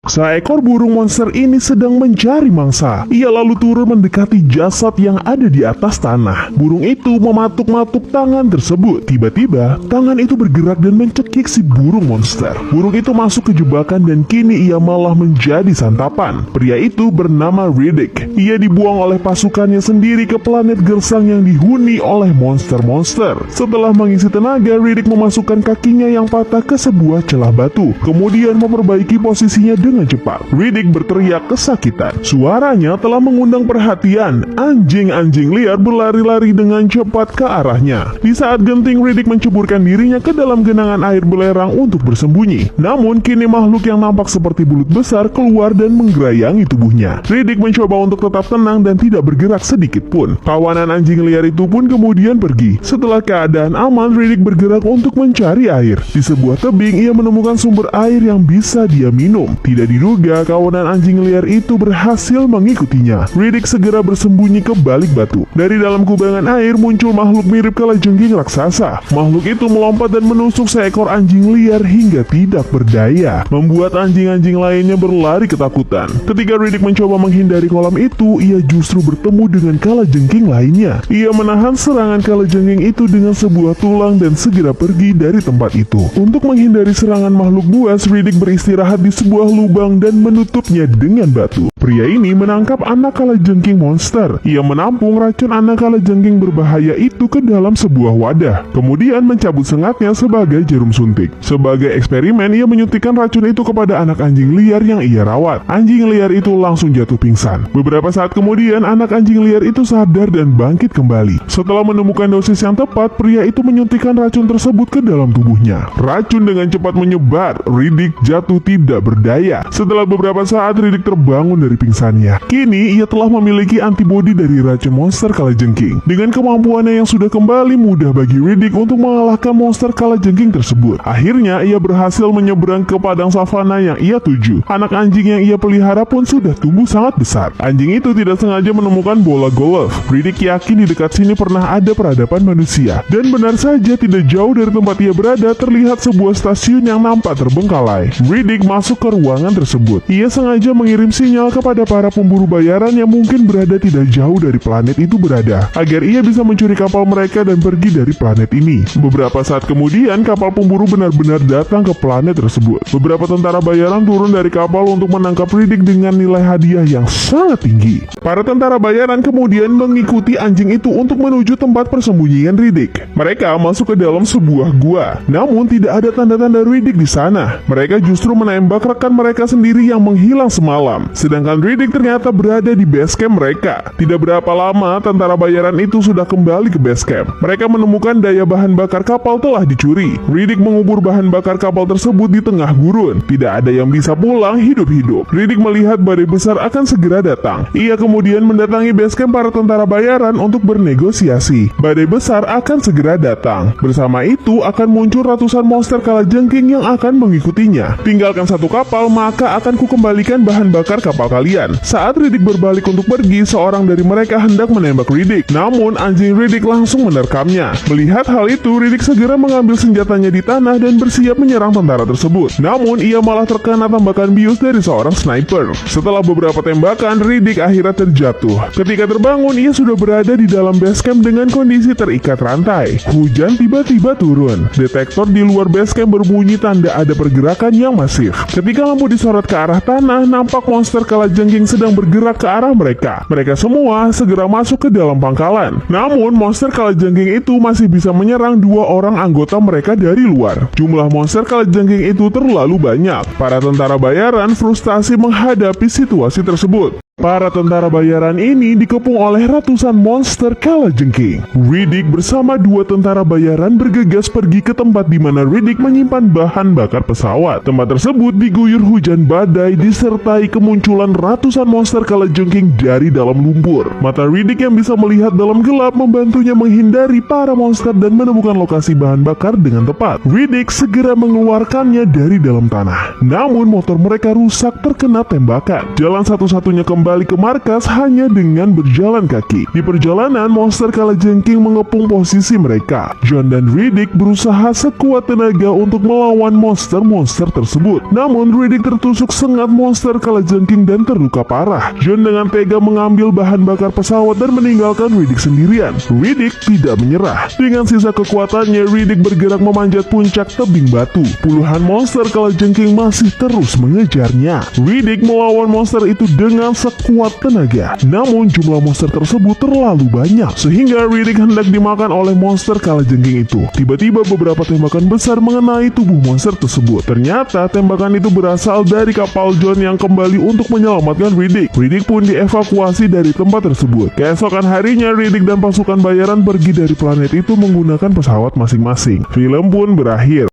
Seekor burung monster ini sedang mencari mangsa. Ia lalu turun mendekati jasad yang ada di atas tanah. Burung itu mematuk-matuk tangan tersebut. Tiba-tiba, tangan itu bergerak dan mencekik si burung monster. Burung itu masuk ke jebakan dan kini ia malah menjadi santapan. Pria itu bernama Riddick. Ia dibuang oleh pasukannya sendiri ke planet gersang yang dihuni oleh monster-monster. Setelah mengisi tenaga, Riddick memasukkan kakinya yang patah ke sebuah celah batu. Kemudian memperbaiki posisinya dengan cepat. Riddick berteriak kesakitan. Suaranya telah mengundang perhatian. Anjing-anjing liar berlari-lari dengan cepat ke arahnya. Di saat genting, Riddick menceburkan dirinya ke dalam genangan air belerang untuk bersembunyi. Namun kini makhluk yang nampak seperti bulut besar keluar dan menggerayangi tubuhnya. Riddick mencoba untuk tetap tenang dan tidak bergerak sedikit pun. Kawanan anjing liar itu pun kemudian pergi. Setelah keadaan aman, Riddick bergerak untuk mencari air. Di sebuah tebing, ia menemukan sumber air yang bisa dia minum. Tidak diduga, kawanan anjing liar itu berhasil mengikutinya. Riddick segera bersembunyi ke balik batu. Dari dalam kubangan air muncul makhluk mirip kalajengking raksasa. Makhluk itu melompat dan menusuk seekor anjing liar hingga tidak berdaya, membuat anjing-anjing lainnya berlari ketakutan. Ketika Riddick mencoba menghindari kolam itu, ia justru bertemu dengan kalajengking lainnya. Ia menahan serangan kalajengking itu dengan sebuah tulang dan segera pergi dari tempat itu. Untuk menghindari serangan makhluk buas, Riddick beristirahat di sebuah lubang dan menutupnya dengan batu. Pria ini menangkap anak kalajengking monster. Ia menampung racun anak kalajengking berbahaya itu ke dalam sebuah wadah. Kemudian mencabut sengatnya sebagai jarum suntik. Sebagai eksperimen, ia menyuntikkan racun itu kepada anak anjing liar yang ia rawat. Anjing liar itu langsung jatuh pingsan. Beberapa saat kemudian, anak anjing liar itu sadar dan bangkit kembali. Setelah menemukan dosis yang tepat, pria itu menyuntikkan racun tersebut ke dalam tubuhnya. Racun dengan cepat menyebar. Riddick jatuh tidak berdaya. Setelah beberapa saat, Riddick terbangun dari pingsannya. Kini ia telah memiliki antibodi dari racun monster kalajengking. Dengan kemampuannya yang sudah kembali, mudah bagi Riddick untuk mengalahkan monster kalajengking tersebut. Akhirnya ia berhasil menyeberang ke padang savana yang ia tuju. Anak anjing yang ia pelihara pun sudah tumbuh sangat besar. Anjing itu tidak sengaja menemukan bola golf. Riddick yakin di dekat sini pernah ada peradaban manusia. Dan benar saja, tidak jauh dari tempat ia berada terlihat sebuah stasiun yang nampak terbengkalai. Riddick masuk ke ruangan tersebut. Ia sengaja mengirim sinyal kepada para pemburu bayaran yang mungkin berada tidak jauh dari planet itu berada, agar ia bisa mencuri kapal mereka dan pergi dari planet ini. Beberapa saat kemudian, kapal pemburu benar-benar datang ke planet tersebut. Beberapa tentara bayaran turun dari kapal untuk menangkap Riddick dengan nilai hadiah yang sangat tinggi. Para tentara bayaran kemudian mengikuti anjing itu untuk menuju tempat persembunyian Riddick. Mereka masuk ke dalam sebuah gua, namun tidak ada tanda-tanda Riddick di sana. Mereka justru menembak rekan mereka sendiri yang menghilang semalam. Sedangkan Riddick ternyata berada di base camp mereka. Tidak berapa lama, tentara bayaran itu sudah kembali ke base camp. Mereka menemukan daya bahan bakar kapal telah dicuri. Riddick mengubur bahan bakar kapal tersebut di tengah gurun. Tidak ada yang bisa pulang hidup-hidup. Riddick melihat badai besar akan segera datang. Ia kemudian mendatangi base camp para tentara bayaran untuk bernegosiasi. Badai besar akan segera datang. Bersama itu akan muncul ratusan monster kalajengking yang akan mengikutinya. Tinggalkan satu kapal, maka akan kukembalikan bahan bakar kapal kalian. Saat Riddick berbalik untuk pergi, seorang dari mereka hendak menembak Riddick. Namun anjing Riddick langsung menerkamnya. Melihat hal itu, Riddick segera mengambil senjatanya di tanah dan bersiap menyerang tentara tersebut. Namun ia malah terkena tembakan bius dari seorang sniper. Setelah beberapa tembakan, Riddick akhirnya terjatuh. Ketika terbangun, ia sudah berada di dalam base camp dengan kondisi terikat rantai. Hujan tiba-tiba turun. Detektor di luar base camp berbunyi tanda ada pergerakan yang masif. Ketika lampu disorot ke arah tanah, nampak monster kalajengking sedang bergerak ke arah mereka. Mereka semua segera masuk ke dalam pangkalan. Namun monster kalajengking itu masih bisa menyerang dua orang anggota mereka dari luar. Jumlah monster kalajengking itu terlalu banyak. Para tentara bayaran frustasi menghadapi situasi tersebut. Para tentara bayaran ini dikepung oleh ratusan monster kalajengking. Riddick bersama dua tentara bayaran bergegas pergi ke tempat di mana Riddick menyimpan bahan bakar pesawat. Tempat tersebut diguyur hujan badai disertai kemunculan ratusan monster kalajengking dari dalam lumpur. Mata Riddick yang bisa melihat dalam gelap membantunya menghindari para monster dan menemukan lokasi bahan bakar dengan tepat. Riddick segera mengeluarkannya dari dalam tanah. Namun motor mereka rusak terkena tembakan. Jalan satu-satunya kembali kembali ke markas hanya dengan berjalan kaki. Di perjalanan, monster kalajengking mengepung posisi mereka. John dan Riddick berusaha sekuat tenaga untuk melawan monster-monster tersebut. Namun Riddick tertusuk sengat monster kalajengking dan terluka parah. John dengan tega mengambil bahan bakar pesawat dan meninggalkan Riddick sendirian. Riddick tidak menyerah. Dengan sisa kekuatannya, Riddick bergerak memanjat puncak tebing batu. Puluhan monster kalajengking masih terus mengejarnya. Riddick melawan monster itu dengan sekuat tenaga. Namun jumlah monster tersebut terlalu banyak sehingga Riddick hendak dimakan oleh monster kalajengking itu. Tiba-tiba beberapa tembakan besar mengenai tubuh monster tersebut. Ternyata tembakan itu berasal dari kapal John yang kembali untuk menyelamatkan Riddick. Riddick pun dievakuasi dari tempat tersebut. Keesokan harinya, Riddick dan pasukan bayaran pergi dari planet itu menggunakan pesawat masing-masing. Film pun berakhir.